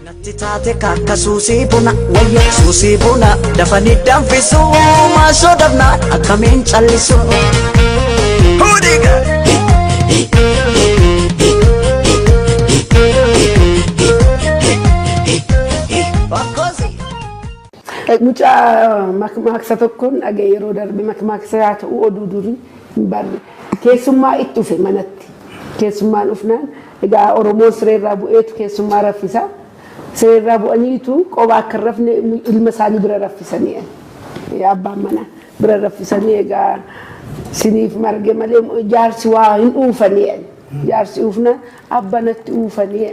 Natti taate kakka suusii buna wayya suusii buna dafanii danfisu maasoo dabnaa akkamiin callisu. Mucaa makmaaksa tokkoon dhagee yeroo darbe makmaaksa haa ta'u oduu durii hin barre keessummaa itti dhufe manatti keessummaan dhufnaan egaa Oromoon sireerraa bu'eetu keessummaa raffisa. Seerraa bu'aniitu qoba akka rafne ilma isaanii bira raffisanii abbaan manaa bira raffisanii egaa siniif marge malee jaarsi waa hin dhuufanii jaarsi dhuufna abbanatti dhuufanii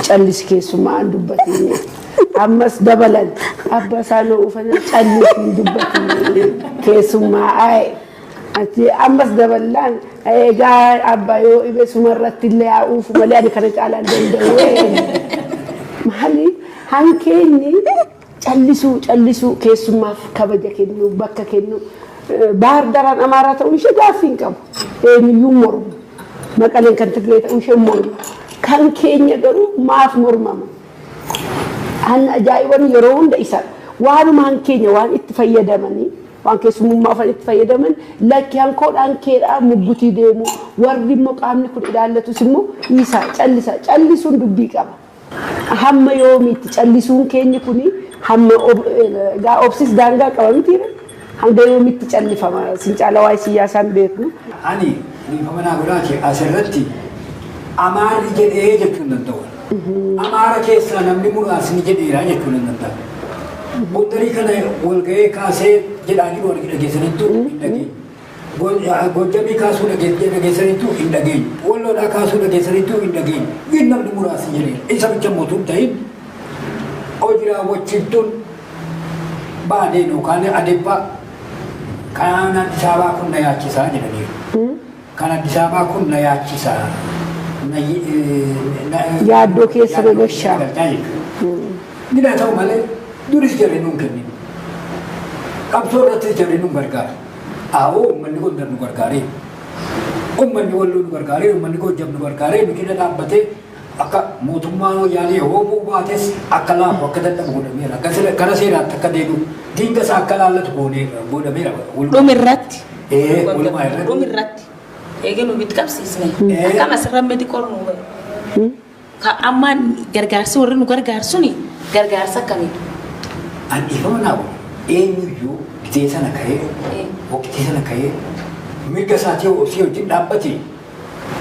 callisi keessummaa an dubbatanii ammas dabalan abba isaanii dhuufanii callisi hin dubbatanii keessummaa ati ammas dabalaan egaa abba yoo ibe sumarratti illee haa dhuufu malee ani kana caalaan danda'u. Mahali hankeeni callisu keessummaaf kabaja kennu bakka kennu bahar daran amaaraa ta'uu ishee gaaffii hin qabu eenyuyyuu mormu maqaleen kan Tigree ta'uu ishee mormu kan keenya garuu maaf mormama han ajaa'iban yeroo hunda isa waanuma hankeenya waan itti fayyadamanii waan keessummaaf itti fayyadaman lakki hankoodhaan keedhaa muggutii deemu warri immoo qaamni kun ilaallatus immoo isa callisuun dubbii qaba. Hamma yoomiitti callisuun keenya kuni hamma gaa obsis daangaa qabamti hanga yoomiitti callifama sincaala waa'ee siyaasaan beeknu. Ani niifamana godhaache asirratti amaarri jedhee jechuun danda'u. Amaara keessaa namni muraasni jedheera jechuun danda'u. Boondarii kana walga'ee kaasee jedhaanii wal dhageessaniitu hin dhageenye. Gojjamii kaasuu dhageessaniitu hin dhageenye. Walloodhaa kaasuu dhageessaniitu hin dhageenye. Inni namni muraasni jedheera. Isa bicha mootuu ta'in hojii raawwachiiftuun baadeen yookaan adeebbaa kan Addis Ababaa kun na yaachisaa jedhaniiru. Kan Addis Ababaa kun na yaachisaa. Yaaddoo keessa na gashaa. Nina ta'u malee duris jarri nuun kennin. Qabsoo irrattis jarri nuun gargaara. Aawoo uummanni kun nu gargaaree. Uummanni walloo nu gargaaree, uummanni kun jab nu gargaaree, nu cina dhaabbatee akka mootummaa yaalee hoobuu baates akka laafu akka dadhabu godhameera. Gara seeraatti akka deebi'u diinga isaa akka laallatu godhameera. Dhumirratti. Walumaa irratti. Dhumirratti. Eegee nu bitti qabsiisne. Akkam asirra miti qornu. Ammaan gargaarsi warri nu gargaarsuni gargaarsa akkamiidha? Ani ifama naa eenyuyyuu bitee sana ka'ee waqtii sana ka'ee mirga isaatii ofii wajjin dhaabbate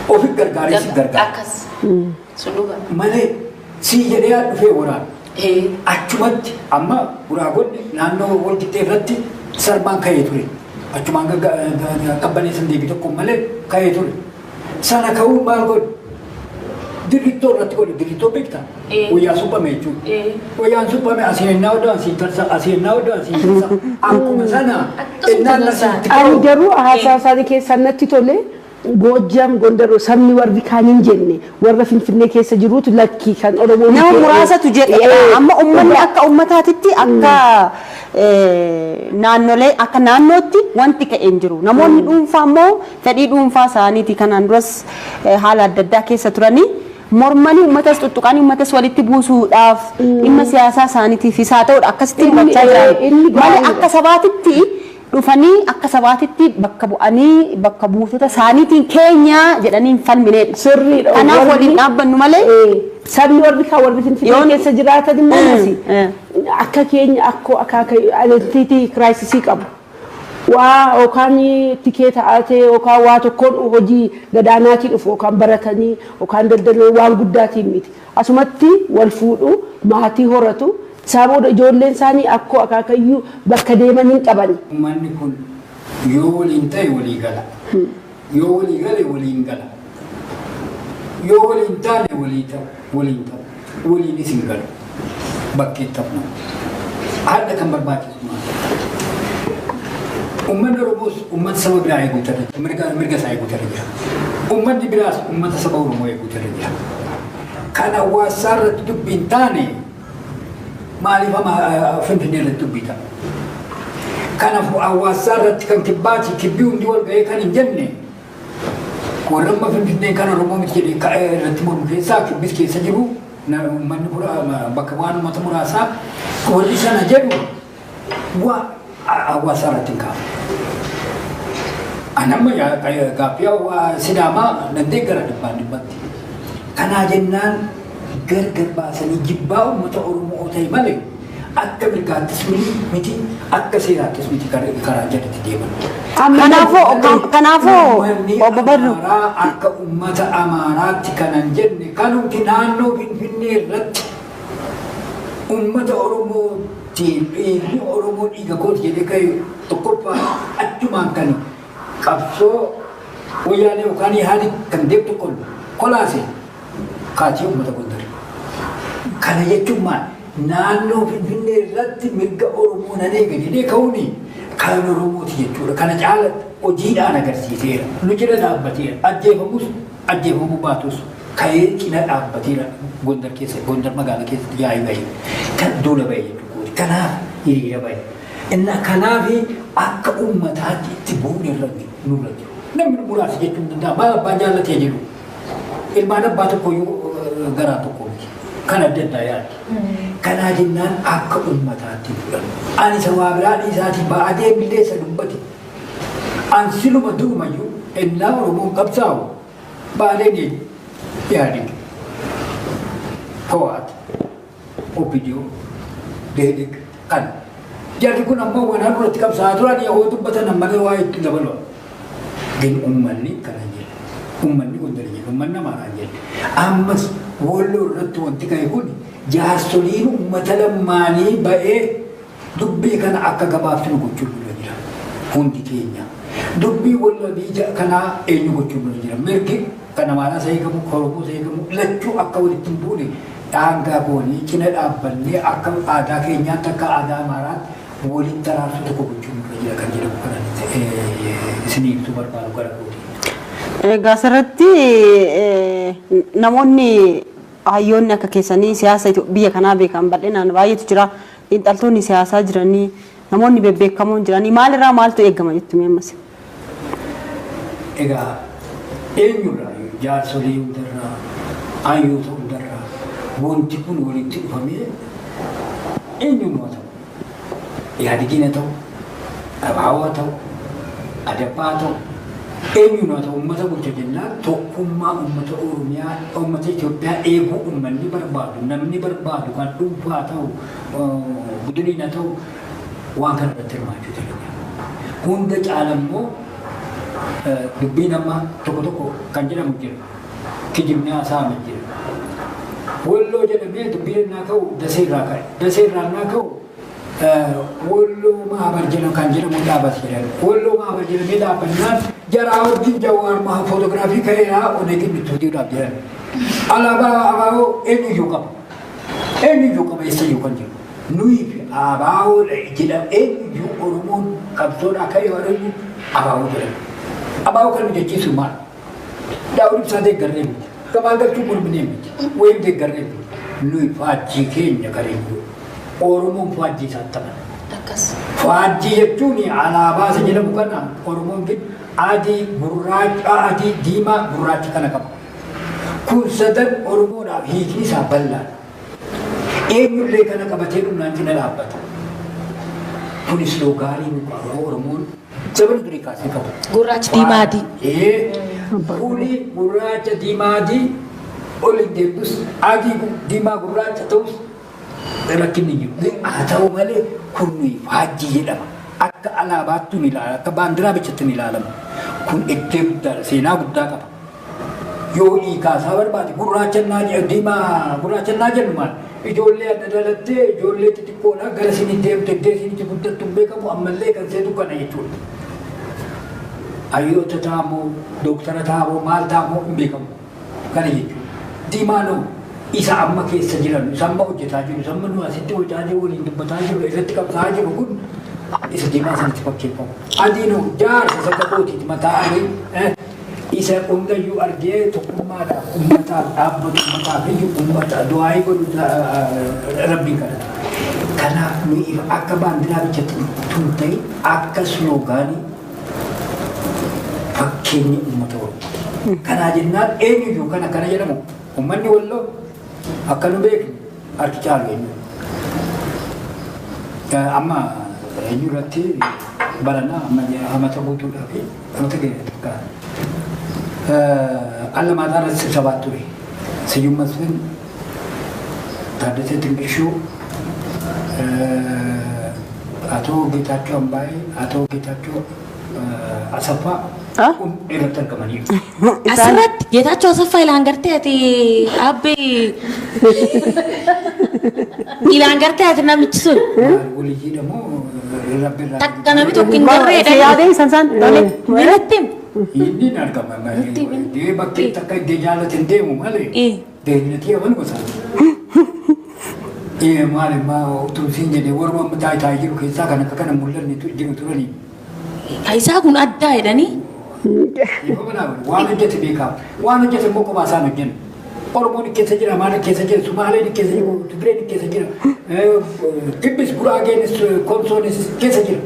ofi gargaaree si gargaara. Akkas. Suluba. Malee si jedhee dhufee waraana. Achumatti amma buraagonni naannoo wal qixxee irratti sarbaan ka'ee ture. Achumaan qabbaneessan deebii tokko malee ka'ee ture. Sana ka'uu maal godhu? Dirrittoo irratti godhu dirrittoo beektaa? Wayyaa suphame jechuudha. Wayyaan suphame asii ennaa odoo asii tarsa asii ennaa odoo asii tarsa akkuma sana ennaan asitti. Ani garuu haasaa isaanii keessaa natti tole Goojjam Gondaroo sabni warri kaan hin jenne warra Finfinnee keessa jiruutu lakkii kan Oromoo nama muraasatu jedhe amma uummanni akka uummataatitti akka naannolee akka naannootti wanti ka'een jiru namoonni dhuunfaa immoo fedhii dhuunfaa isaaniiti kanaan duras haala adda addaa keessa turanii mormanii uummatas tuttuqanii uummatas walitti buusuudhaaf dhimma siyaasaa isaaniitiifis haa ta'udha akkasitti hubachaa jiran malee akka sabaatitti dhufanii akka sabaatitti bakka bu'anii bakka buutota isaaniitiin keenya jedhanii falmineedha. Sirriidha. Kanaaf waliin dhaabbannu malee sabni warri kaa warri Finfinnee keessa jiraatan immoo akka keenya akkoo akka identity crisis qabu. Waa yookaan tikeeta haatee yookaan waa tokkoon hojii gadaanaatii dhufu yookaan baratanii yookaan daldaluu waan guddaatiin miti. Asumatti wal fuudhu maatii horatu. Sababa ijoolleen isaanii akkoo akaakayyuu bakka deeman hin qaban. Uummanni kun yoo waliin ta'e walii gala. Yoo walii gale waliin gala. Yoo waliin taane waliin ta'u. Waliinis hin galu. Bakkee ta'u. Haadha kan barbaachisu uummanni Oromoos uummata saba biraa eeguutu jira. Mirga isaa eeguutu jira. Uummanni biraas uummata saba Oromoo eeguutu jira. Kan hawaasaa irratti dubbiin taane maaliif Finfinnee irratti dubbita? Kanaaf hawaasaa irratti kan kibbaati kibbii hundi wal ga'ee kan hin jenne warra amma Finfinnee kan Oromoo miti jedhee irratti mormu keessaa kibbis keessa jiru uummanni bakka waan uummata muraasaa warri sana jedhu waa hawaasa irratti hin kaafu. Anamma gaaffii Sidaamaa dandee gara dhibbatti. Kanaa jennaan gargar baasanii jibbaa uummata Oromoo ta'e malee akka mirgaattis miti akka seeraattis miti karaa jalatti deeman. Kanaafuu obbo Badru akka uummata Amaaraatti kanan jenne kanumti naannoo Finfinnee irratti uummata Oromootiin dhiigni Oromoo dhiiga kooti jedhee ka'e tokkoffaa achumaan kan qabsoo wayyaanee yookaan yaadi kan deemtu kolaase kaatii uummata Gondarii. Kana jechuun maal? Naannoo Finfinnee irratti mirga Oromoo nan eega jedhee ka'uuni kan Oromooti jechuudha. Kana caala hojiidhaan agarsiiseera. Nu cina dhaabbateera. Ajjeefamuu baatus ka'ee cina dhaabbateera. Gondar keessa, Gondar magaalaa keessatti yaa'ii bahe. Kan duula bahe jechuudha. Kanaaf hiriira bahe. Innaa kanaaf akka uummataatti itti bu'uun irra nurra jiru. Namni muraasa jechuun danda'a. Maal abbaan jaallatee jiru? Ilmaan abbaa tokkoyyuu garaa tokko miti. Kan adda addaa yaaddi. Kanaa jennaan akka uummataatti fudhannu. Ani isa waa biraa dhiisaatii baatee billeessa dubbate. An siluma durumayyuu ennaa Oromoon qabsaa'u baaleen yaadin. Ho'aat, Obbidiyoo, Deedik, kan. Jarri kun ammoo wanaan duratti qabsaa'aa turan yoo dubbatan ammallee waa itti dabaluu. Gin uummanni kana jedhe. Uummanni Gondarii jedhe. Uummanni Amaaraa jedhe. Ammas Walloo irratti wanti ka'e kun jaarsoliin uummata lamaanii ba'ee dubbii kana akka gabaabsinu gochuun nurra jira. Hundi keenya. Dubbii Walloo kanaa eenyu gochuun nurra jira. Mirgi kan Amaaraas eegamu, Oromoos eegamu lachuu akka walitti hin buune daangaa goonee cina dhaabbannee akka aadaa keenyaatti akka aadaa Amaaraatti walitti araarsu tokko gochuun nurra jira kan jedhamu kana isin ibsuu barbaadu gara kooti. Egaa asirratti namoonni hayyoonni akka keessanii siyaasa biyya kanaa beekan bal'inaan baay'eetu jira. Xiinxaltoonni siyaasaa jiranii namoonni bebbeekamoon jiranii maalirraa maaltu eegama jettu meemmas? Egaa eenyurraa jaarsolii hundarraa hayyoota hundarraa wanti kun walitti dhufamee eenyummaa ta'u yaadigiina ta'u abaawaa ta'u adabbaa ta'u eenyumaa ta'u uummata bulcha jennaan tokkummaa uummata Oromiyaa uummata Itoophiyaa eeguu uummanni barbaadu namni barbaadu kan dhuunfaa ta'u budiniina ta'u waan kana irratti hirmaachuu danda'a. Hunda caalammoo dubbii namaa tokko tokko kan jedhamu jira. Kijibni haasa'ame jira. Walloo jedhamee dubbii naa ka'u daseerraa ka'e. Daseerraa naa ka'u Walloo maabar jedhamu kan jedhamu dhaabate jedhama. Walloo maabar jedhamee dhaabbannaan jaraa wajjin Jawaar maa footoogiraafii ka'eeraa oneetiin bittuutiidhaaf jedhan. Alaabaa abaaboo eenyuyyuu qaba. Eenyuyyuu qaba eessayyuu kan jiru. Nuyi fi abaaboo jedhamu eenyuyyuu Oromoon qabsoodhaa ka'ee warreen abaaboo jedhama. Abaaboo kan nu jechiisu maal? Daawud ibsaa deeggarree miti. Gamaa galchuu gurminee miti. Wayim deeggarree miti. Nuyi faajjii keenya kareeyyuu. Oromoon faajjii isaan taphan. Faajjii jechuun alaabaa isa jedhamu kana Oromoon adii gurraacha adii diimaa gurraacha kana qaba. Kun sadan Oromoodhaaf hiikni isaa bal'aadha. Eenyullee kana qabatee dhumnaan cina dhaabbata. Kunis loogaarii nu qaba Oromoon sababa durii kaasee qabu. Gurraacha diimaa adii. Kuni gurraacha diimaa adii oli deebus adii diimaa gurraacha ta'us rakkinni jiru. Haa ta'u malee kun faajjii jedhama. Akka alaabaatti ni ilaala, akka baandiraa bichatti ni ilaalama. Kun iddoo guddaadha, seenaa guddaa qaba. Yoo hiikaasaa barbaade gurraachannaa diimaa gurraachannaa jennu maal? Ijoollee adda dhalattee ijoollee xixiqqoodhaa gara isin deemte iddoo isin itti guddattu hin beekamu ammallee kan seetu kana jechuudha. Hayyoota taamoo, dooktara taamoo, maal taamoo hin beekamu. Kana jechuudha. Diimaanoo isa amma keessa jiran, isa amma hojjetaa jiru, isa amma nu asitti hojjaa jiru, waliin dubbataa jiru, irratti qabsaa jiru kun isa diimaa sanatti fakkeeffamu. Adiinoo jaarsa isa qabootiiti mataa adii isa hundayyuu argee tokkummaadhaaf uummataaf dhaabbatu uummataaf iyyuu uummata du'aayii godhu rabbiin kadhata. Kanaaf nuyi akka baandiraa bichatti tun ta'e akka sloogaanii fakkeenyi uummata Oromoo. Kanaa jennaan eenyuyyuu kana jedhamu uummanni Walloo akka nu beeknu harki caalu eenyu. Amma eenyu irratti barana amata guutuudhaa fi amata ga'eetu Allamaataa irratti sibsabaa ture. Siyyuum Masfin, Taaddasee Dinqishuu, አቶ ጌታቸው አምባይ አቶ ጌታቸው አሰፋ ኤሌክትሪክ ከመኒ አስራት ጌታቸው አሰፋ ኢላንገርቴ አቲ አቤ ኢላንገርቴ አቲ ነምጭሱ ወልይ ደግሞ ረብራ ተከነቢ ቶኪን ገሬ ያዴ ሰንሳን ዶሌ ምንትም ይዲን አርጋማ ዲ በከ ተከ ደጃለት እንደሙ ማለት ደኝነት የሆነ ወሳ ማለማ ቱሲን ጀደ ወርማ ምታይ ታይሩ ከዛ ከነከከነ ሙለን ጅሩ ቱረኒ አይሳ ኩን አዳ አይደኒ ይሆና ዋንጀት ቤካ ዋንጀት ሞቆ ባሳ ነው ጀን ኦሮሞን ከሰጀራ ማለት ከሰጀራ ሱማሌን ከሰጀራ ትግሬን ከሰጀራ ግብስ ጉራጌንስ ኮንሶንስ ከሰጀራ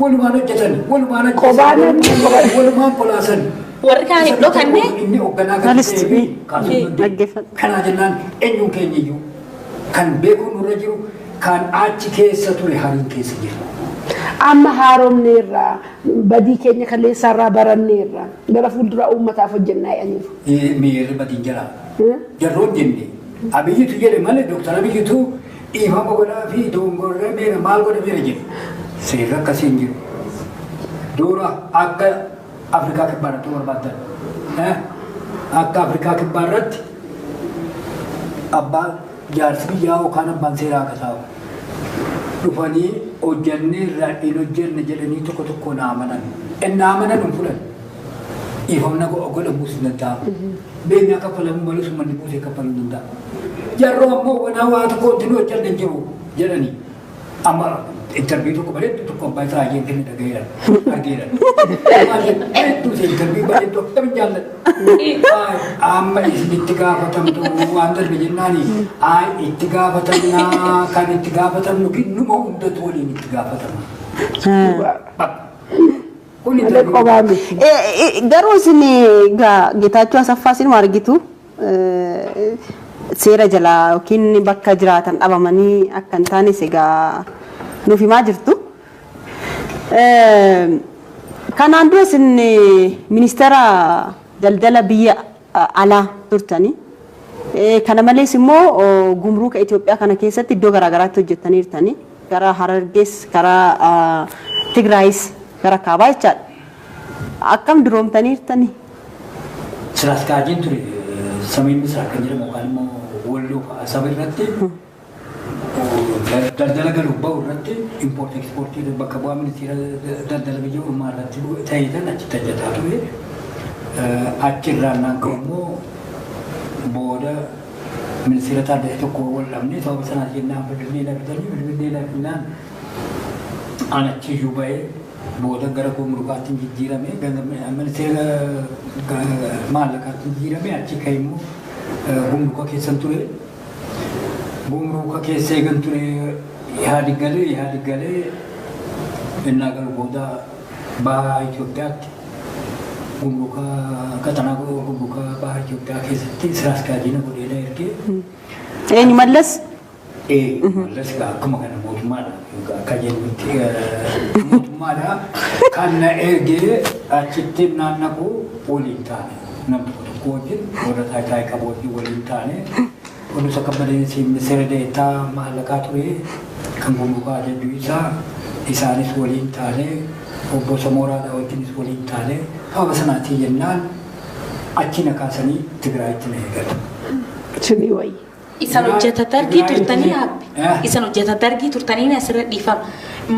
ወልማን ጀተን ወልማን ቆባነ ወልማን ፖላሰን ወርካ ሄዶ ከነ እኒ ኦገና Alisti bi. kana jennaan eenyuun keenya iyyuu kan beekuun nurra jiru kan achi keessa ture hariin keessa jiru. amma haaromneerraa badii keenya kaleessaarraa baranneerraa gara fuulduraa uummataaf hojjennaa jedhaniiru. Miirri badiin jira. Jarroon jenne abiyyitu jedhe malee dooktar abiyyitu dhiifama godhaa fi dongorra meera maal godha meera jedhe. Seerri akkasiin jiru. Dura akka Afrikaa kibbaarratti barbaadan. Akka Afrikaa kibbaarratti abbaan jaarsi biyyaa yookaan abbaan seeraa akka ta'u. Dhufanii hojjannee irraa hin hojjenne jedhanii tokko tokko naamanan. Naamanan hin fulan. Dhiifamna godhamuus hin danda'amu. Beenyaa kaffalamuu malee summanni buusee kaffaluu hin danda'amu. Jarroo ammoo wanaa waa tokko wanti hojjanne hin jiru jedhanii. Amma interview tokko bareedu tokko abbaa isaa hayyeen kenni dhagayeedhaan argeedhaan. Hedduu ishee interview bareedu akkam jaalladha. Amma itti gaafatamtu waan darbe jennaani itti gaafatamnaa kan itti gaafatamnu numa hundatu waliin itti gaafatama. Garuu isin Geetaachoo Asaffaa isin argitu seera jalaa yookiin bakka jiraatan dhabamanii akka hin taanes egaa nuuf himaa jirtu. Kanaan dura isin ministeera daldala biyya alaa turtanii. Kana malees immoo gumruuka Itoophiyaa kana keessatti iddoo garaagaraatti hojjettaniirtanii. Gara Harargees, gara Tigraayis, gara Kaabaa jechaadha. Akkam duroomtaniirtanii? Siraaskaajiin ture samiin misraa kan jedhamu yookaan immoo walloo saba irratti daldala galuu bahu irratti impoortii ekspoortii bakka bu'aa ministeera daldala biyya ormaa irratti ta'eetan achitti hojjetaa ture. Achirraan naan ka'ummoo booda ministeera Taaddasee tokko wal dhabnee sababa sanaaf jennaan bilbilee lafnaan an achiyyuu ba'ee booda gara gumrukaatti jijjiirame ministeera maallaqaatti jijjiirame achi ka'e immoo gumruka keessan ture. Gumruka keessa eegan ture yaadi galee innaa galu booda bahaa Itoophiyaatti gumruka qaxanaa gumruka bahaa Itoophiyaa keessatti siraaskaajiina godheedha ergee. Eenyu mallas? Mallas akkuma kana mootummaadha akka jennutti mootummaadha kan na ergee achitti naannaquu waliin taane namni tokko wajjin warra taayitaa qabu wajjin waliin taane. Kunuunsa kabbadeessi ministeera deetaa maallaqaa ture kan gumrukaa jechuu isaa isaanis waliin taane obbo Samooraadhaa wajjinis waliin taane haala sanaatii jennaan achi na kaasanii Tigraayitti na eegatu. Chini wayii. Isan hojjeta dargii turtanii haabbi. Isan hojjeta dargii turtanii na asirra dhiifama.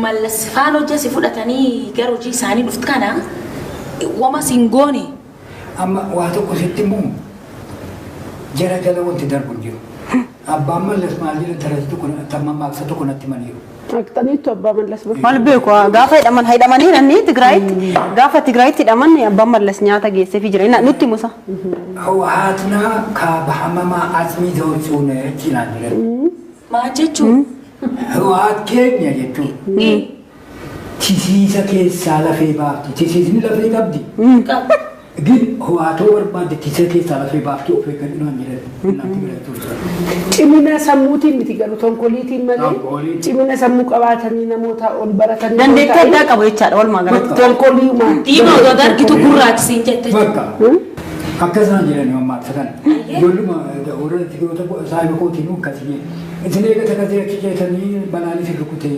Mallas faan hojjesi fudhatanii gara hojii isaanii dhuftu kana wama singoone. Amma waa tokko sitti immoo jara jala wanti darbu hin jiru. Abbaan mallas maal jedhan tarreessitu kun maaqsa tokko natti maniiru. Akkaniitu abbaa mallas bara. Maal beeku gaafa hidhamanii nanni Tigraayitti gaafa Tigraayitti hidhaman abbaan mallas nyaata geesseefii jira nutti musa. Hawwaatna kaabahamamaa asmii ta'uun cinaan jiran. Maal jechuun? Hawwaat keenya jechuun. Tisiisa keessaa lafee baafti. Tisiisni lafee qabdi. ግን ህዋተው በርባድ ቲሰቴ ሳላፈ ባፍቶ ፈከን ነው የሚለው እናንተ ገለጡ ጭሚና ሰሙቲ ምትገሉ ተንኮሊቲ መለ ጭሚና ሰሙ ቀባተኒ ነሞታ ኦል በረከን ደንዴታ ዳቀበ ይቻላል ወል ማገረት ተንኮሊ ማ ዲኖ ዶዳርጊቱ ጉራክ ሲንጀተ በቃ akkasaan jedhani mammaa sakan ijooluma warra tigiroota saayiba kootiinuu akkasii isinee gata gasee achi keessanii balaanis rukute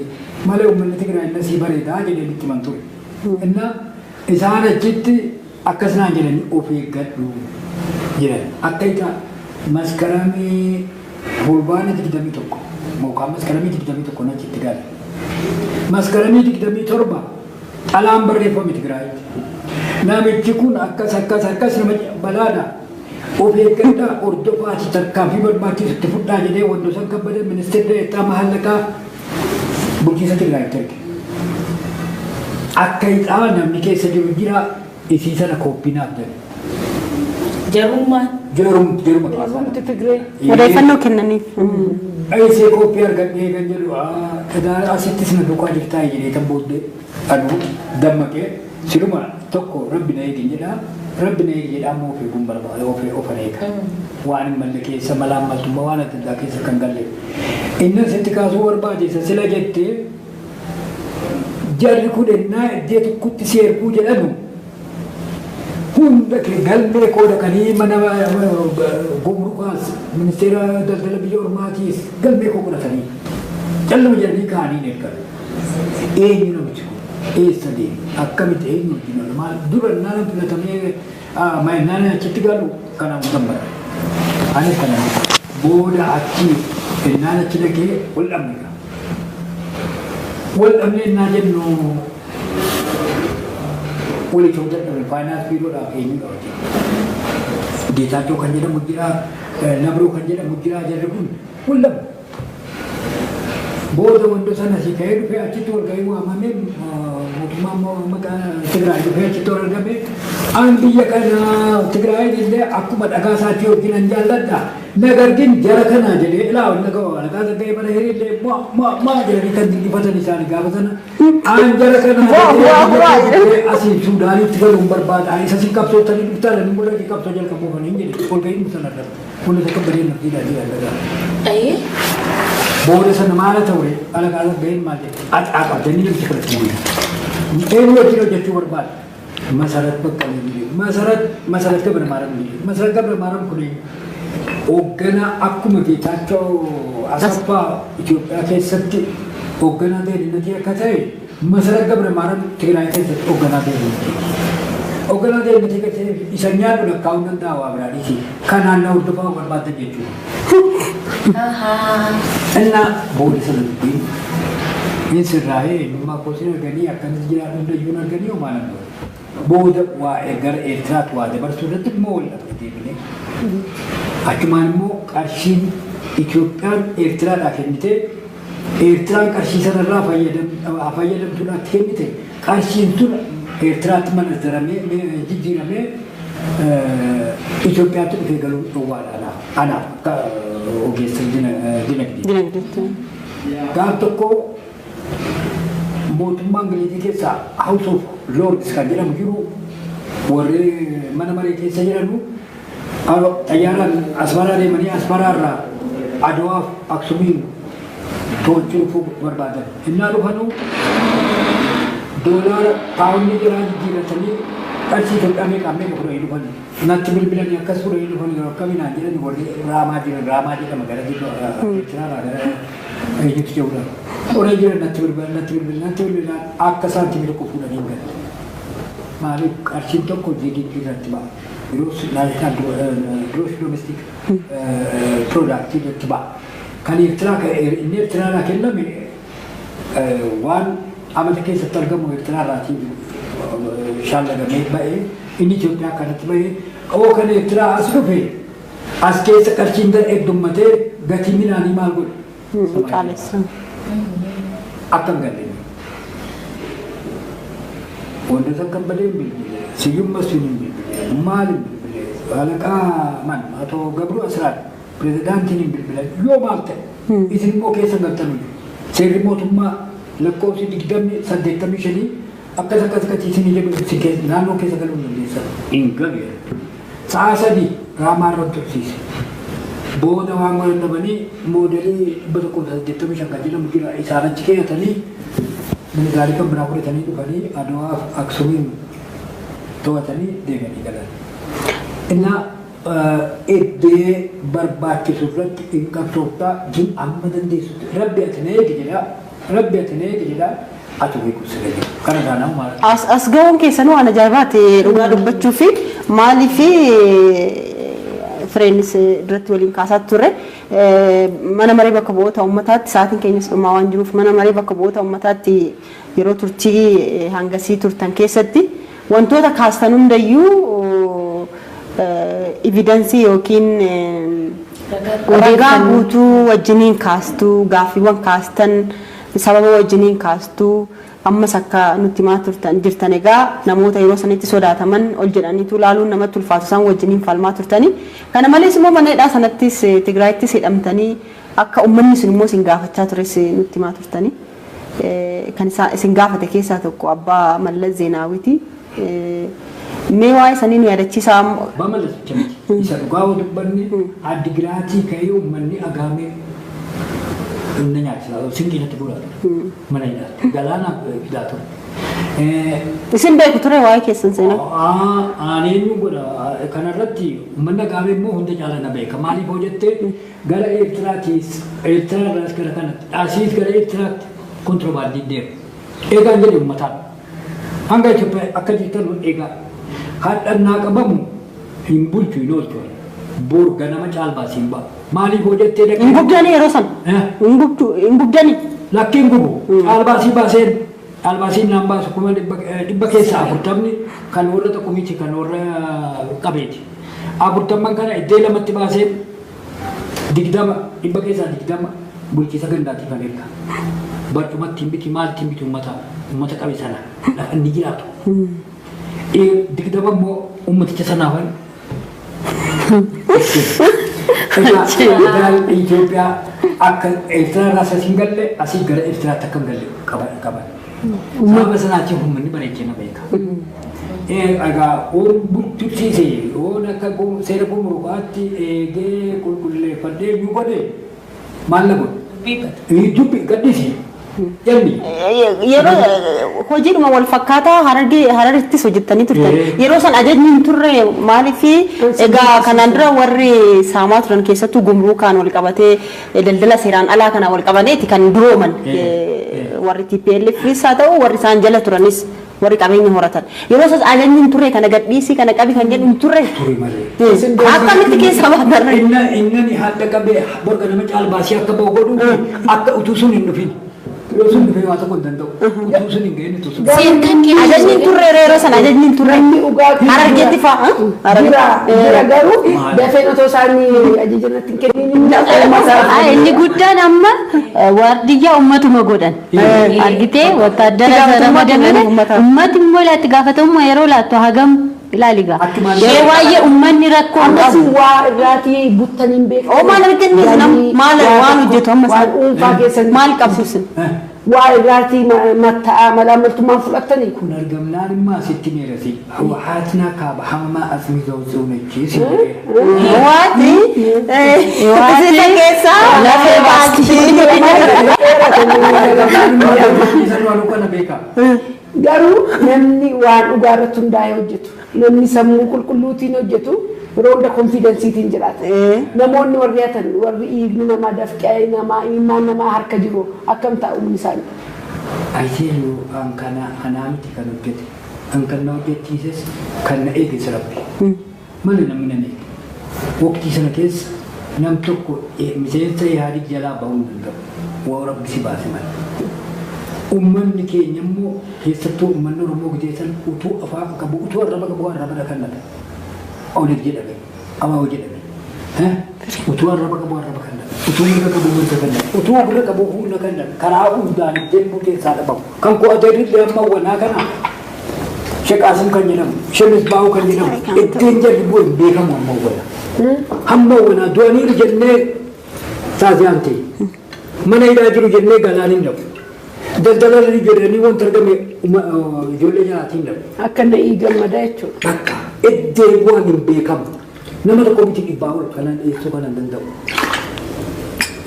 malee uummanni Tigraay innasii bareedaa jedhanii itti himan ture. Inna isaan achitti akkasaan jedhanii of eeggadhu jedhan akka ita maskaramii fulbaana 21 yookaan maskaramii 21 achitti gaale. Maskaramii 27 xalaan barreeffame Tigraayitti. Namichi kun akkas nama balaadha. Of eeggadha ordofaati tarkaanfii barbaachisu itti fudhaa jedhee wando san kabbadee ministeerri eettaa mahallaqaa bulchiinsa Tigraayitti erge. Akka ixaa namni keessa jiru jira isii sana kooppinaaf jedhe. Jarummaan. Jaruma wanti Tigree odeeffannoo kennaniif. Aysee kooppii argadhee kan jedhu asittis na duukaa jirtaa jedhee kan booddee aduu dammaqee siluma tokko rabbi na eegin jedha rabbi na eegin jedha ammoo ofii kun barbaada ofan eega waan malle keessa malaan maltummaa waan adda addaa keessa kan galle inni sitti kaasuu barbaadeessa sila jettee jarri kun ennaa iddee tokkotti si erguu jedhanu hunda galmee kooda kanii mana gumrukaas ministeera daldala biyya ormaatiis galmee koo godhatanii callama jarrii kaaniin ergan eenyu namichi kun eessa deemu akkamitti eenyu wajjin maal dura naan filatamee naan achitti galu kanaan gammada anis kanaan booda achi naan achi dhaqee wal dhabne naa jennu wali coba dari finance biro dah ini kau cakap. Dia satu kan jadi mujira, nabru kan jadi mujira jadi pun pulang. Bodoh untuk sana sih kaya tu kaya citor kaya mu amane mama maka Tigray tu kaya citor ada be. Andi ya kana Tigray jadi aku mat agak sahaja kinan jalan dah. Nagar kin jarak kana jadi lah naga agak sahaja pada hari le ma jadi kan di pasal di sana gak pasal. An jarak kana asyik sudah ni tiga lumbar bad. Ani sasi kap so tadi kita dan mula di kap so jalan kamu kan ini. Kalau kaya ini sana dah. Mula sekap beri nak tidak dia. Eh? Bodoh sana mana tahu ni, alag-alag bayin mati. Apa jadi ni kita kerja. Ini kita jadi berbat. Masalah berkali ni. Masalah ke bermaram ni. Masalah ke bermaram kuni. Ogana aku mesti tahu asapa Ethiopia ke seti. Ogana deh nanti kata masalah ke bermaram Tigray ke seti. Ogana deh nanti. Ogana deh nanti kata isanya tu nak kau nanti awak berani sih. Kanan nak untuk kau berbat jadi. Enna bodoh sendiri. Ini serai, rumah kosnya gani akan terjadi ada jualan gani mana tu. Bodoh wah agar etrat wah debar sudah tu mall apa ni. Acuman mu karsin Ethiopia etrat akhir ni te. Etrat karsin sana apa ya dem tu nak ni te. Karsin tu etrat mana terame jijirame Ethiopia tu kegalu tuan anak oke dinagdi. Gato ko mootummaan Ingiliizii keessa House of Lords kan jedhamu jiru warri mana maree keessa jedhamu xayyaaraan Asmaraa deemanii Asmaraarraa Adwaaf Aksumiin to'achuuf barbaadan. Innaa dhufanu doolaara paawundi jiraa jijjiiratanii qarshii Itoophiyaa meeqaa fudhanii dhufan. Natti bilbilanii akkas fudhanii dhufan yeroo akkaminaan jedhani warri raamaa jedhama gara Eertiraadhaa gara eenyutti jedhudha. Warra jiran natti bilbilan akka saantimii tokko fuudhanii galan. Maaliif qarshiin tokko jeegiitti irratti ba'a. Gross domestic product irratti ba'a. Kan inni Eertiraadhaa kenname waan amata keessatti argamu Eertiraadhaatiin shaallagamee ba'ee inni Itoophiyaa kanatti ba'ee oo kan Eertiraa as dhufe as keessa qarshiin heddummatee gatii midhaanii maal godhe? Qaalessa. Akkam galle. Wantoota kan badeen bilbilee siyyummaa sun hin bilbilee maal hin bilbilee halaqaa man atoo Gabroo Asraat pirezidaantiin hin bilbilee yoo maal ta'e isin immoo keessa galtanii seerri mootummaa lakkoofsi 85 akkas isinii jedhu si keessa naannoo keessa galuu hin dandeessan hin galu. Sa'a sadii raamaa irratti tursiise. Booda waan godhatanii moodelii 1985 kan jedhamu jira isaan achi keeyatanii minigaarii kan biraa fudhatanii dhufanii Adawaa Aksumiin to'atanii deemanii galan. Innaa iddee barbaachisu irratti hin qabsooftaa jin amma dandeessutti rabbi ati na eegi jedhaa ati beekumsa gadi kana taanaan maal as ga'uun keessanuu waan ajaa'ibaati dhugaa dubbachuu fi maaliif fireenis irratti waliin kaasaa turre mana maree bakka bu'oota uummataatti sa'aatiin keenyas dhumaa waan jiruuf mana maree bakka bu'oota uummataatti yeroo turtii hangasii turtan keessatti wantoota kaastan hundayyuu evidensii yookiin ragaa guutuu wajjiniin kaastuu gaaffiiwwan kaastan sababa wajjiniin kaastuu ammas akka nutti maa turtan jirtan egaa namoota yeroo sanitti sodaataman ol jedhaniitu ilaaluun namatti ulfaatu isaan wajjiniin falmaa turtanii kana malees immoo mana hidhaa sanattis Tigraayittis hidhamtanii akka uummanni sun immoo isin gaafachaa tures nutti maa turtanii kan isin gaafate keessaa tokko abbaa Mallas Zeenaawiti mee waa'ee sanii nu yaadachiisaa Mallas isa dhugaa dubbanni Addigiraatii ka'ee uummanni agaamee inna nyaachisa singiinatti buraadha mana hidhaatti galaana hidhaatu. Isin beeku ture waa'ee keessan seenaa? Aaneenyu godha kanarratti uummanni agaamee immoo hunda caalaa na beeka maaliif hoo jettee gara Eertiraatiis Eertiraarraas gara kanatti Asiis gara Eertiraatti kontiroobaandii deemu eegaan jedhe uummataan hanga Itoophiyaa akka jirtan eegaa hadhannaa qabamu hin bulchu hin oolchu bor ganama caalbaasiin ba'a. Maaliif hoo jettee dhaqee? Hin gubdanii yeroo sana? Hin gubdanii? Lakkiin gubu caalbaasii baaseen caalbaasiin naan baasu kuma dhibba keessaa 40 kan warra tokkomichi kan warra qabeeti. 40 kana iddee lamatti baaseen 20 dhibba keessaa 20 bulchiisa gandaatiif kan erga. Barcumatti hin biti maalti hin biti uummata qabe sana lafa inni jiraatu. 20 immoo uummaticha sanaafan Itoophiyaa akka Eertiraa asiin galle asii gara Eertiraatti akka hin galle qaban. Sababa sanaatiif uummanni bareechee na beeka. Egaa oon tursiise oon akka seera gumuruufaatti eegee qulqulleeffadhee nu godhe maal na godhe? Dubbi gaddisi. Yeroo hojiidhuma wal fakkaataa Hararittis hojjettanii turtan. Yeroo san ajajni hin turre maaliif egaa kanaan dura warri saamaa turan keessattuu gumruukaan wal qabatee daldala seeraan alaa kana wal qabaneeti kan durooman warri TPLFis haa ta'u warri isaan jala turanis warri qabeenya horatan. Yeroo san ajajni hin turre kana gadhiisii kana qabi kan jedhu hin turre. Akkamitti keessaa baatarre? Inni haadha qabee borga nama caalbaasii akka bahu godhuu akka utuu sun hin dhufin. Yosun dhufee waa tokko hin danda'u. Utuu sun hin ga'in utuu sun. Ajajni hin turre yeroo sana ajajni hin turre. Harargeetti fa'a. Jira garuu dafeen otoo isaanii ajajamatti hin kennin inni guddaan amma waardiyyaa ummatuma godhan. Argitee wattaaddara ramadamanii ummati immoo laatti gaafatamummaa yeroo laattu hagam ilaaliga. Yeroo baay'ee ummanni rakkoo akkasii waa irraatii buttan hin beekan. Oo maal argannees maal waan hojjetu ammas maal qabsiisan. Waa irraatii matta'a malaamaltummaan fudhatanii kun argamnaan immoo sitti meerasi hawaasnaa kaaba hamma asmi zawzuu nachiisi. Waati sita keessaa lafee baastii. Garuu namni waan dhugaa irratti hundaa'ee hojjetu namni sammuu qulqulluutiin hojjetu roonda konfidensiitiin jiraata. Namoonni warri hatan warri dhiigni namaa dafqee namaa imaan namaa harka jiru akkam taa'uun isaanii. Ayiseenu an kana anaamiti kan hojjete an kan na hojjechiises kan na eeges rabbi. Malee namni na eege. Waqtii sana keessa nam tokko miseensa yaadii jalaa bahuu hin danda'u. Waa rabbi si baase malee. Uummanni keenya immoo keessattuu uummanni Oromoo gudeessan utuu afaan qabu utuu arraba qabu arraba kannata. Oleg jedhame amaa jedhame. Utuu arraba qabu arraba kannata. Utuu mirga qabu mirga kannata. Utuu gurra qabu humna kannata. Karaa hundaan deemuu keessaa dhabamu. Kan qo'atee illee amma wanaa kana Sheqaasim kan jedhamu Shemis Baa'uu kan jedhamu ittiin jalli bu'u hin beekamu amma wana. Hamma wanaa du'aniiru jennee saasiyaan ta'e. Mana hidhaa jiru jennee galaan hin dhabu. Daldalanii jedhanii wanta argame ijoollee nyaatiin dhabu. Akka na gammadaa jechuudha. Bakka iddee waan hin beekamu nama tokko miti dhibbaa ol kanan dhiyeessuu kanan danda'u.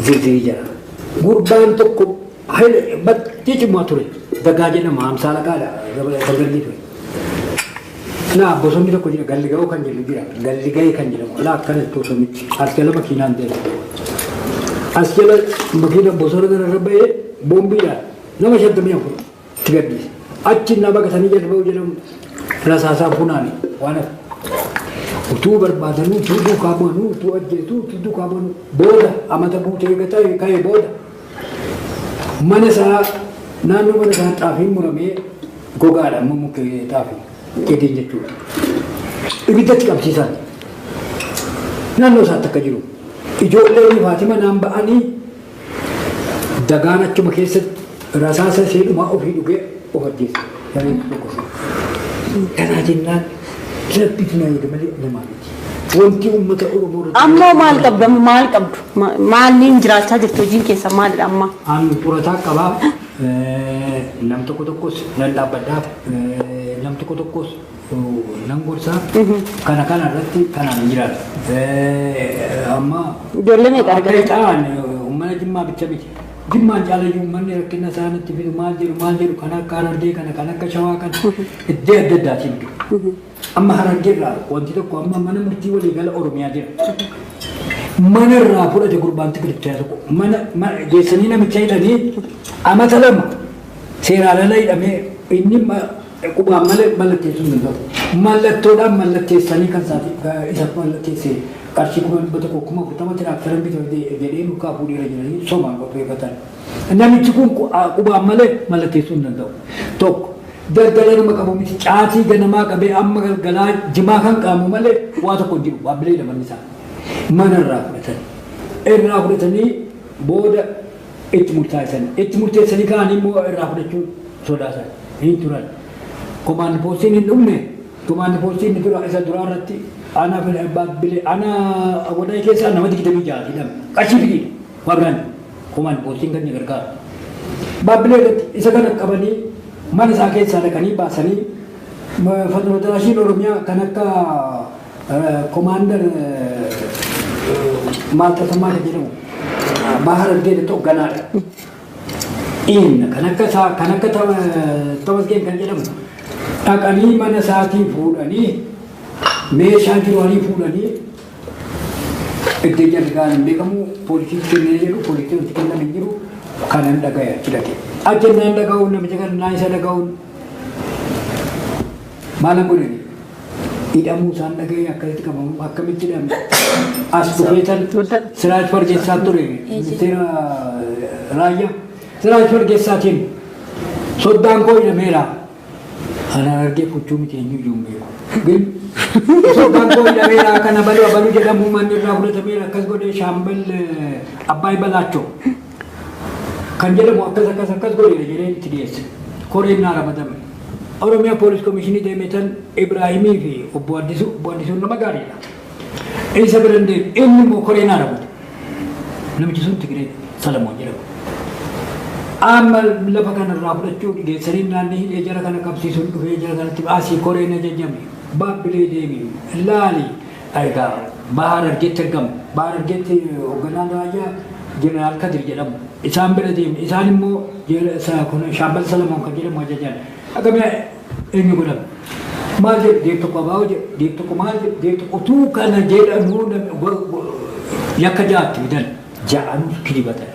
Zirzirii jira. Gurbaan tokko battee cimaa ture. Dagaa jedhama hamsaa laqaadha. Galgalli ture. Naa bosonni tokko jira galliga'oo kan jedhu jira. Galliga'ee kan jedhamu. Alaa akkanas bosonichi. As jala makiinaan deema. As jala makiina bosona irra ba'ee boombiidhaan nama 54 itti gaddise. Achi na baqatanii jalba'uu jedhamu rasaasaan funaani waan hafe. Utuu barbaadanuu, utuu duukaa bu'anuu, utuu ajjeesuu, utuu duukaa bu'anuu booda amata buutee gatee ka'ee booda mana isaa naannoo mana isaa xaafiin muramee gogaadhaan mukkee xaafii keetiin jechuudha. Ibiddatti qabsiisan naannoo isaatti akka jiru ijoolleen Faatima naan ba'anii dagaan achuma keessatti rasaasa seedhumaa ofii dhugee of ajjeessa. Yareen tokko kanaa jennaan labbitu na jedhe malee namaa miti. Wanti uummata Oromoo Ammoo maal qabdu? Maal qabdu? Maaliin jiraachaa jirtu hojiin keessa maalidha amma? Ani xurataa qabaa. Nam tokko tokkos nan dhaabbadhaaf. Nam tokko tokkos nan gorsaa. Kana irratti kanaan jiraata. Amma Ijoollee meeqa argatan? ta'an uummata Jimmaa bicha miti. Jimmaan caalayyuu uummanni rakkina isaanitti fidu maal jedhu kan akka Harargee kan akka Shawaa kan iddoo adda addaatiin jiru. Amma Harargeerraa wanti tokko amma mana murtii waliigala Oromiyaa jira. Mana irraa fudhate gurbaan tikirichaa tokko mana geessanii namicha hidhanii amata lama seeraan ala hidhamee inni qubaan malee mallatteessuu hin danda'u. Mallattoodhaan mallatteessanii kan isa mallatteessee qarshii 1,140 tiraaktaran bitee jedhee nukaa fuudheera jedhanii somaan qopheeffatan. Namichi kun qubaan malee mallatteessuu hin danda'u. Tokko daldala nama qabu miti caatii ganamaa qabee amma galgalaa jimaa kan qaamu malee waa tokko hin jiru waabbilee dhaban isaa. Mana irraa fudhatanii booda itti murtaa'essan. Itti murteessanii kaanii immoo irraa fudhachuun sodaasan hin turan. Komaandi poostiin hin dhumne komaandi poostiin isa duraa irratti ana baabbilee ana wadaa keessaa nama 26 hidhame qarshii fidii warraan komaandi poostiin kan gargaaru. Baabbilee irratti isa kana qabanii mana isaa keessaa dhaqanii baasanii federaashiin Oromiyaa kan akka komaandar maaltatamaa kan jedhamu bahar argee tokko ganaadha. Inni kan akka tamasgeen kan jedhamu dhaqanii mana isaatii fuudhanii meeshaa jiruanii fuudhanii iddoo jalgaan hin beekamu poolisii kennee jedhu poolisii wanti kenname hin jiru kanan dhagaya achi dhaqee. Ajjannaan dhaga'uun namicha kan naa isa dhaga'uun maalan godhani hidhamuu isaan dhaga'ee akkasitti qabamu akkamitti hidhamne as dhufeetan Siraaj Fargeessaa ture ministeera raayyaa Siraaj Fargeessaatiin soddaan koo hidhameera. Ana argee fuchuu miti eenyuyyuu hin beeku. Soddaan koo hidhameera kana baluu jedhamu manni irraa fudhatameera akkas godhee shaambal Abbaay Balaachoo kan jedhamu akkas godhee jedhee itti dhiyeesse. Koreen naa ramadame. Oromiyaa Poolis Komishinii deemetan Ibraahimii fi obbo Addisuun nama gaariidha. Isa biran deemu inni immoo koreen naa ramade. Namichi sun Tigiree Salamoon jedhamu. Amma lafa kanarraa fudhachuu geessanii naannoo hidhee jara kana qabsiisuun dhufee jara kanatti asii koreen ajajame baabbilee deemi laali egaa bahar argeetti argamu bahar argeetti hoogganaan raayyaa jeneraal Kadir jedhamu isaan bira deemi isaan immoo shaambal Salamoon kan jedhamu ajajan agamee eenyu godhama maal jedhu deemtu qabaa'u jedhu deemtu maal jedhu deemtu utuu kana jedhanuu yakka jaatti fidan ja'an kilibatan.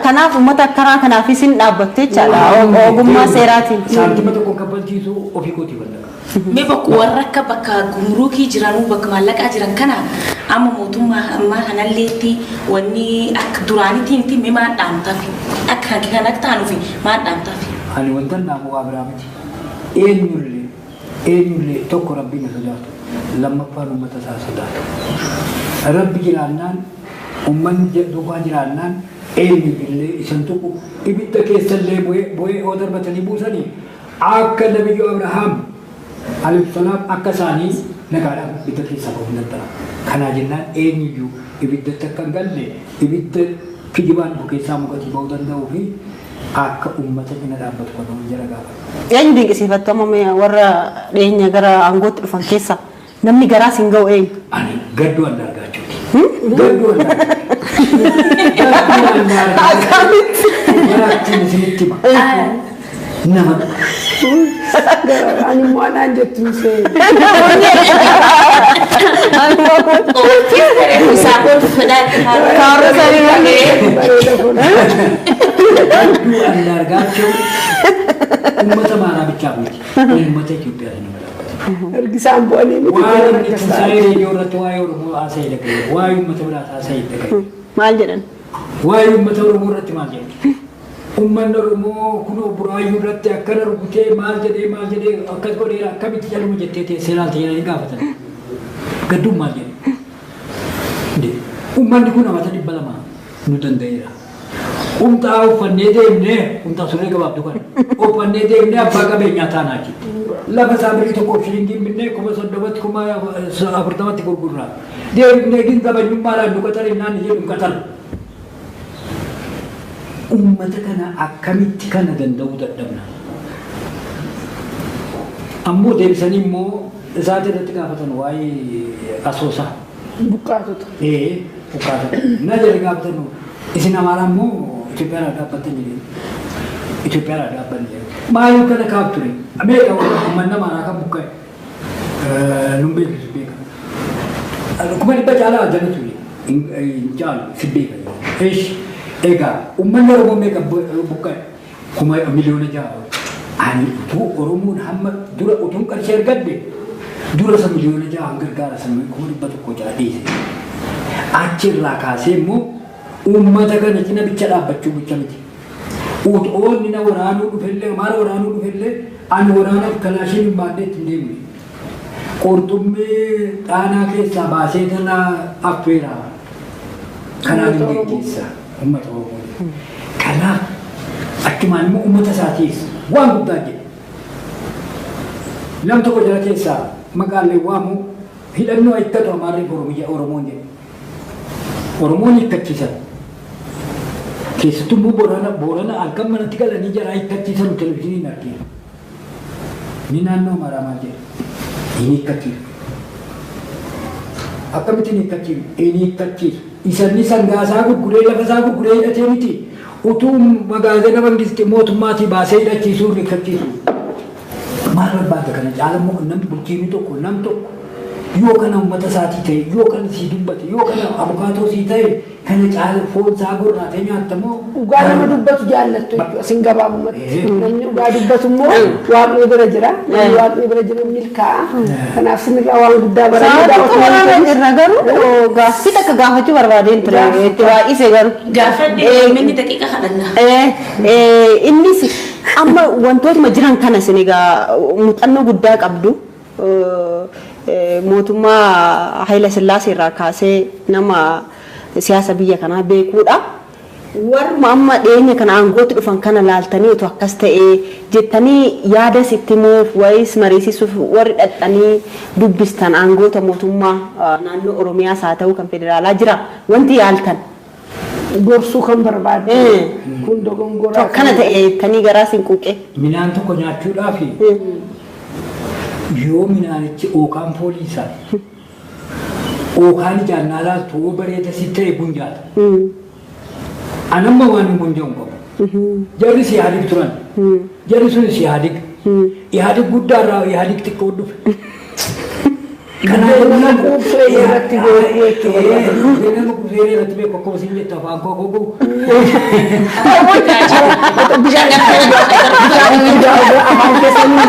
Kanaaf uummata akkanaa kanaaf isin dhaabbattee jechaadha ogummaa seeraatiin. Saantima tokko kaffalchiisuu ofii kootii ballaqa. Mee warra akka bakka gumruukii jiranuu bakka maallaqaa jiran kana amma mootummaa ammaa kanalleetti wanni akka duraaniitiin mee maal dhaamtaafi akka kan akka taanuufi maal dhaamtaafi. Ani wanta naamu waa biraa miti. Eenyullee tokko rabbii na sodaatu lammaffaan uummata isaa sodaatu. Rabbi jiraannaan uummanni duukaa jiraannaan eenyullee isan tokko ibidda keessallee bu'ee oo darbatanii buusanii akka nabiyyu Abrahaam alayhi salaam akka isaanii nagaadhaan ibidda keessaa ba'uu danda'a. Kanaa jennaan eenyuyyuu ibiddatti akka hin galle ibidda kijibaan keessaa mukatii ba'uu danda'uu fi akka uummata kana dhaabbatu kan jira gaafa. Eenyu dinqisiifattu amma warra dhiyeenya gara aangootti dhufan keessa namni garaas hin ga'u eenyu? Ani gadduu an argaachuuti. Gadduu an Akkamitti? argaachuuti. Isinitti hima. Nama. Ani immoo anaan jettuun see. Kaarra sanii Gadduu an argaachuun uummata maaraa bichaaf miti. Uummata Itoophiyaa sana dhaabbata. Ergisaan bu'anii miti Waan jiran itti akkas saayee ta'e. reediyoo irratti waa'ee Oromoo haasa'ee dhaga'e. Waa'ee uummata biraa haasa'ee dhaga'e. maal jedhan? Waa'ee uummata Oromoo irratti maal jedhe? Uummanni Oromoo kunoo buraayyuu irratti akkana rukutee maal jedhee akkas godhee akkamitti jaluma jettee teessee laaltee jedhanii gaafatan. Gadduun maal jedhe? Uummanni kun amata 200 nu danda'eera. Umtaa uffannee deemnee umtaa surree gabaabdu kan uffannee deemnee abbaa qabeenyaa taanaa jirti. Lafa isaa birii tokkoof shilingiin binnee 30,000 40,000 gurgurraa. Deemnee ginzabanyummaadhaan nu qaxarinnaan jedhu hin qaxaru. Uummata kana akkamitti kana danda'uu dadhabna. Ammoo deebisanii immoo isaati irratti gaafatan waa'ee asoosaa. Buqqaatota. Buqqaatota. Na jedhe gaafatan isin amaaraa immoo Itoophiyaa dhaabbattan jedhee. Itoophiyaa dhaabbattan jedhee. Maayuu kana kaaf ture. Meeqa uummanni amaaraa kan buqqa'e. Nun beekisu beeka. 1,000 caalaa jala ture. Hin caalu si beeka. Egaa uummanni Oromoo meeqa buqqa'e? 1,600,000. Ani utuu Oromoon hamma dura utuun qarshii argadde dura isa 1,600,000 gargaara sana 1,100 jala dhiise. Achirraa kaasee immoo uummata kana cina bicha dhaabbachuu bicha miti. Oonni na waraanuu dhufellee maal waraanuu dhufellee ani waraanaaf kalaashiin hin baadhee ittiin deemne. Qurxummii xaanaa keessaa baasee tana affeeraa. Kanaan hin geggeessaa uummata Oromoo. Kanaaf achumaan immoo uummata isaatiif waan guddaa jedhe. Nam tokko jala keessaa maqaalee waamu hidhannoo hiikkatu amaarri Oromoon jedhe. Oromoon hiikkachiisan. Keessattuu Boorana halkan manatti galanii jara hiikkachiisan televizyiiniin argina. Ni naannoo Amaaraa maal jedhe? Hin hiikkachiisu. Akkamittiin hiikkachiisu? Hin hiikkachiisu. Isanni sangaasaa gurguree lafasaa gurguree hidhatee miti. Utuu magaazina mangistii mootummaatii baasee hidhachiisuu hiikkachiisu. Maal barbaada kana caalammoo namni bulchiinni tokko nam tokko yoo kana uummata isaatii ta'e yoo kana sii dubbate yoo kana abukaatoo sii ta'e kana caala foon isaa gorraatee nyaattamoo. Dhugaa nama dubbatu jaallattu isin gabaabumatti. Namni dhugaa dubbatu immoo waaqni bira jira. Waaqni bira jira milkaa'a. Kanaaf sinirraa waan guddaa Sababii irra garuu gaaffii takka gaafachuu barbaadeen ture itti baay'isee garuu. Gaafadhee minni daqiiqa kadhanna. Innis amma wantootuma jiran kana isin egaa muuxannoo guddaa qabdu. Mootummaa Haayila Sillaasee irraa kaasee nama siyaasa biyya kanaa beekuudha. Warra amma dhiyeenya kana aangootti dhufan kana laaltanii otoo akkas ta'ee jettanii yaada sitti muuf wayis mariisisuuf warri dhaqanii dubbistan aangoota mootummaa naannoo Oromiyaas haa ta'u kan federaalaa jira wanti yaaltan. gorsuu kan barbaadu. Kun dogongoraa. Kana ta'e tanii garaa sin quuqee. Midhaan tokko nyaachuudhaaf yoo midhaanichi ookaan fooliisaa ookaan ijaannaa laaltu oo bareeda si ta'e gunjaata. Anamma waan hin gunja'u qabu. Jarri si yaadig turan. Jarri sun si yaadig. Yaadig guddaarraa yaadig xiqqoo dhufe. Kanaafuu nama quubsee irratti godhuu jechuudha. nama quubsee irratti beeku akkuma isin jetta afaan koo gogu. Bishaan afaan keessanii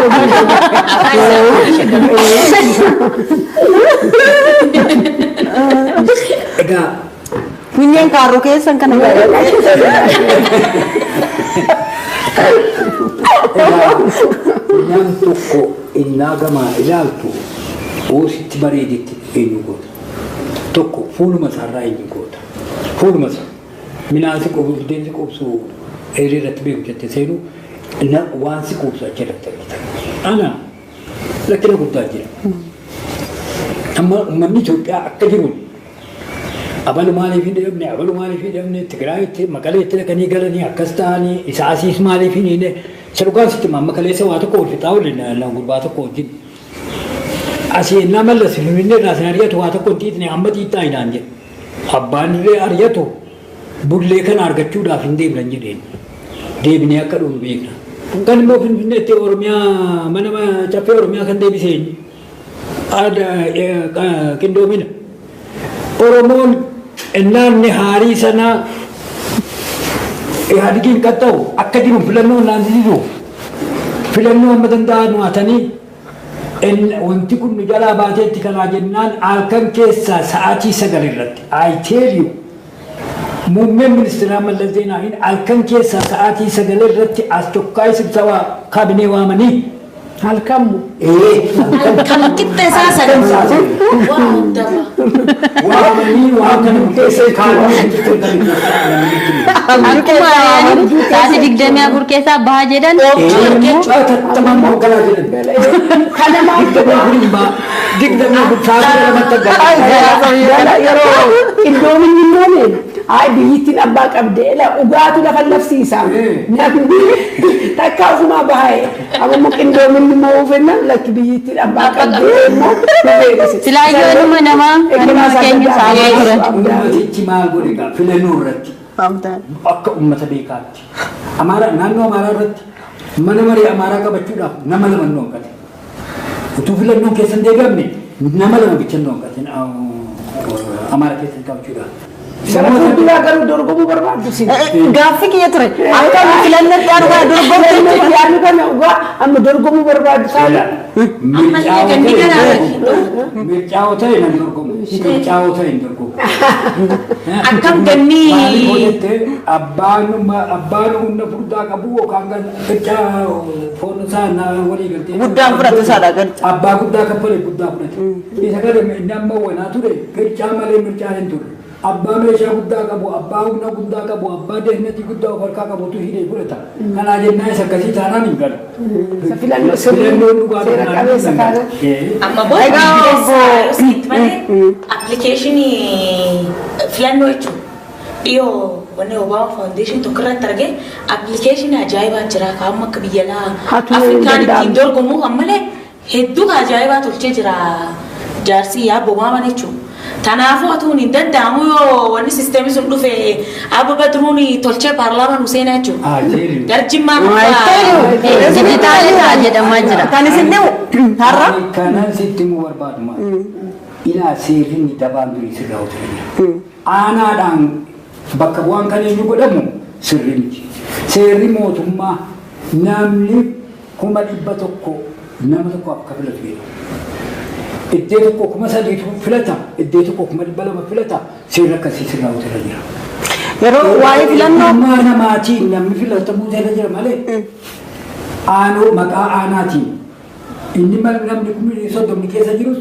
Egaa Kunyeen kaaroo keessan kana nam tokko innaa gamaa ilaaltu oositti bareedetti eenyu goota. Tokko fuuluma isaarraa eenyu goota. Fuuluma isaa midhaansi qubsu deemsi qubsu hiriirratti beeku jettee seenu waan si qubsu achirratti argitan. Ana lakkina guddaa jira. Amma uummanni Itoophiyaa akka jiru abalu maaliif hin deemne abalu maaliif hin deemne Tigraayitti Maqaleetti dhaqanii galanii akkas ta'anii isa asiis maaliif hin hiine sadhugaan sitti mamma kaleessa waa tokko ulfitaa waliin lan gurbaa tokko wajjin asii innaa mallas finfinnee irraa sin ari'atu waa tokko hin xiixne amma xiixxaa hinaan jedhe abbaan illee ari'atu bullee kana argachuudhaaf hin deemnan jedheen deebinee akka dhufu beekna kan immoo finfinneetti Oromiyaa mana caffee Oromiyaa kan deebiseen qindoomina Oromoon naanni haarii sana Ihadigiin qaxxaa'u akka jiru filannoo naannoo filannoo amma danda'an waatanii wanti kun nu jalaa baateetti kanaa jennaan halkan keessaa sa'aatii 9 irratti I tell you muummeen ministeeraa Mallas Zeenaawiin halkan keessaa sa'aatii 9 irratti as tokkaa sibsabaa kaabinee waamanii halkammu Kan qixxee isaa sadan. waamanii waan kana keessee Akkuma yaani taati digdamii afur keessaa bahaa jedhan. tattamaan moggalaa jedhan kana maal digdamii guddaa lamatti yeroo qindoominni moomeen ay biyyittiin abbaa qabdee la ugaatu lafa nafsiisa namni takka ofuma bahaye amma qindoominni moofenna lakki biyyittiin abbaa qabdee immoo Silaa ijoollee namaa kanuma keenya saamee turan. ummatichi maal godhe gaa filannoo irratti akka ummata beekaatti naannoo amaaraa irratti mana marii amaaraa qabachuudhaaf nama lama noonqate utuu filannoon keessan deebi'amne nama lama bicha noonqate amaaraa keessan qabachuudhaaf. sana fuulduraa garuu dorgomuu barbaaddu si Gaaffii kiyya ture. Akka filannootti argaa dorgomuu yaadni kana ugaa amma dorgomuu barbaaddu saala mircaa'oo ta'e nan dorgomu mircaa'oo ta'e hin dorgomu. Akkam gannii abbaan humna furdaa qabu yookaan qicaa foon isaa walii galtee guddaan fudhate isaadha galcha. abbaa guddaa kaffalee guddaa fudhate isa kana inni amma wanaa ture qicaa malee mircaan hin ture abbaa meeshaa guddaa qabu abbaa humna guddaa qabu abbaa deemnati guddaa of harkaa qabutu hidhee fudhata kanaa jennaan isa akkasii taanaan hin galu filannoo filannoon dhugaa seera qabeessa taana amma booda appilikeeshinii filannoo jechuun dhiyoo wanni Obama Foundation tokko irratti arge appilikeeshinii ajaa'ibaa jira kaa'amma akka biyya laa Afrikaan ittiin dorgomuuf ammalee hedduu ajaa'ibaa tolchee jira jaarsii yaabbo waaman jechuudha. Kanaafuu atuun hin danda'amu yoo wanni sisteemii sun dhufe Abba Badruun tolchee paarlaamaan Huseenaa jechuudha. Garjimmaa Dijitaalii jedhamaa jira. Kan isin dhibu har'a. kanan sitti mu barbaadu maal ilaa seerri dabaan durii sirraa hojjetame aanaadhaan bakka bu'aan kan eenyu godhamu sirri miti seerri mootummaa namni 100,000 nama tokko akka filatu jedhu iddoo tokko 3,000 filata iddoo tokko 200 filata seerri akkasii sirraa hojjetame jira. Yeroo waa'ee filannoo Amma namaatiin namni filatamuu jira malee aanoo maqaa aanaatiin inni namni 30,000 keessa jirus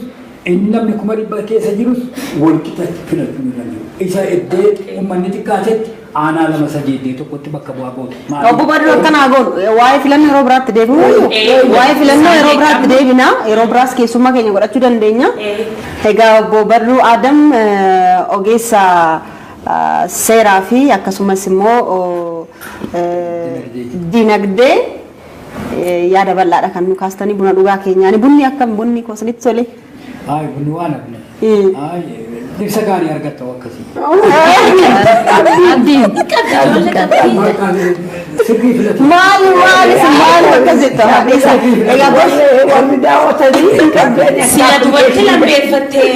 inni namni 100,000 keessa jirus wal qixa filachuu ni danda'u. Isa iddoo uummanni xiqqaatetti aanaa 2-3 tokkotti bakka bu'aa gootu. obbo Badru akkanaa goonu waa'ee filannoo yeroo biraatti deebi'u waa'ee filannoo yeroo biraatti deebina yeroo biraas keessummaa keenya godhachuu dandeenya. Egaa obbo Badru Adam ogeessa seeraa fi akkasumas immoo dinagdee yaada bal'aadha kan nu kaastanii buna dhugaa keenyaani bunni akkam bunni kosinitti tole. Ay bunni waan abne. Ay ibsa gaarii argatta akkasii. Sirrii filatu. Maali akkasitti haadhiisa. Egaa warri daawwatanii hin qabdeen Siya dubartii lammeeffattee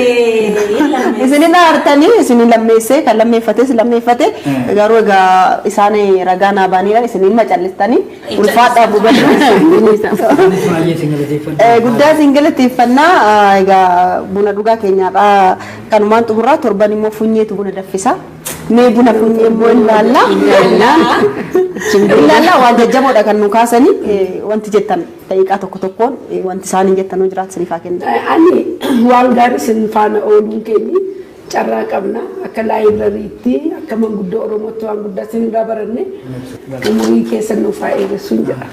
isinin aartanii isinin lammeessee kan lammeeffates lammeeffate garuu egaa isaan ragaa naa baaniidhaan isinin macallistanii ulfaadhaa guddaa singalateeffannaa egaa buna dhugaa keenyaadhaa kanumaan xumuraa torban immoo funyeetu buna daffisa mee buna funyee immoo ilaallaa waan jajjaboodha kan nu kaasanii wanti jettan daqiiqaa tokko tokkoon wanti isaanii jettanuu jiraatu siniifaa kenna. ani waan gaarii sin faana ooluun keenyi carraa qabna akka laayibirariitti akka manguddoo Oromootti waan guddaa sin irraa baranne umurii keessa nuuf haa eegessuun jedha.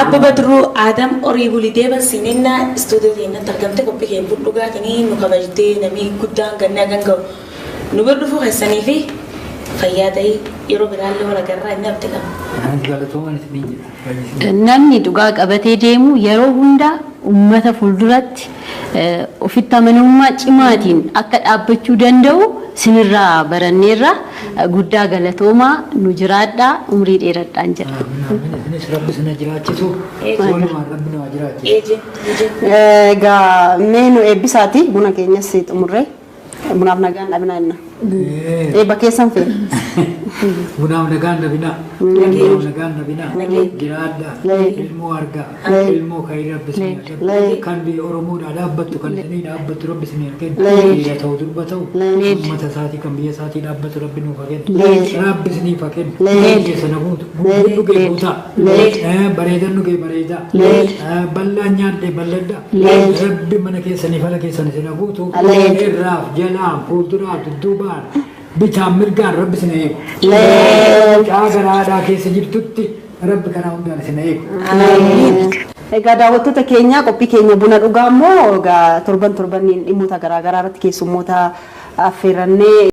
Abba Badruu Adam horii bulii deebansiinennaa istuudiyoo keenyatti argamte qophii keenya dhugaatanii nu kabajtee namni guddaan gannaa ganga'u nu bira dhufuu keessanii fi fayyaa ta'ii yeroo biraallee wal agarraa inni abdii qaba. Namni dhugaa qabatee deemu yeroo hundaa uummata fuulduratti ofitti amanamummaa cimaatiin akka dhaabbachuu danda'u sinirraa baranneerra guddaa galatoomaa nu jiraadhaa umrii dheeradhaan jedha. Rabbi sana jiraachisu walumaan rabbi nama jiraachisu. Egaa mee nu eebbisaati buna keenyas xumurree bunaaf nagaan dhabinaa jenna. Eebba keessan fe'e. Bunaaf nagaan dhabinaa. Bunaaf nagaan dhabinaa. Jiraadhaa. Ilmoo argaa. Ilmoo ka'ii rabbi sana argaa. Kan biyya Oromoodhaa dhaabbattu kan isinii dhaabbattu rabbi sana argaa. Biyya ta'u durba ta'u. Uummata isaatii kan biyya isaatii dhaabbatu rabbi nuuf kennu. Rabbi isinii kennu. Biyya sana guutu. Guutuu gee guutaa. Bareedan dhugee bareedaa. Bal'aan nyaadhee bal'addaa. Rabbi mana keessanii fala keessan isin guutu. Irraaf jalaan fuulduraaf dudduubaan bitaan mirgaan rabbi isin eegu. Garaadhaa keessa jirtutti rabbi kanaa hundaan isin eegu. Egaa daawwattoota keenya qophii keenya buna dhugaa immoo torban torbaniin dhimmoota garaagaraa irratti keessummoota affeerannee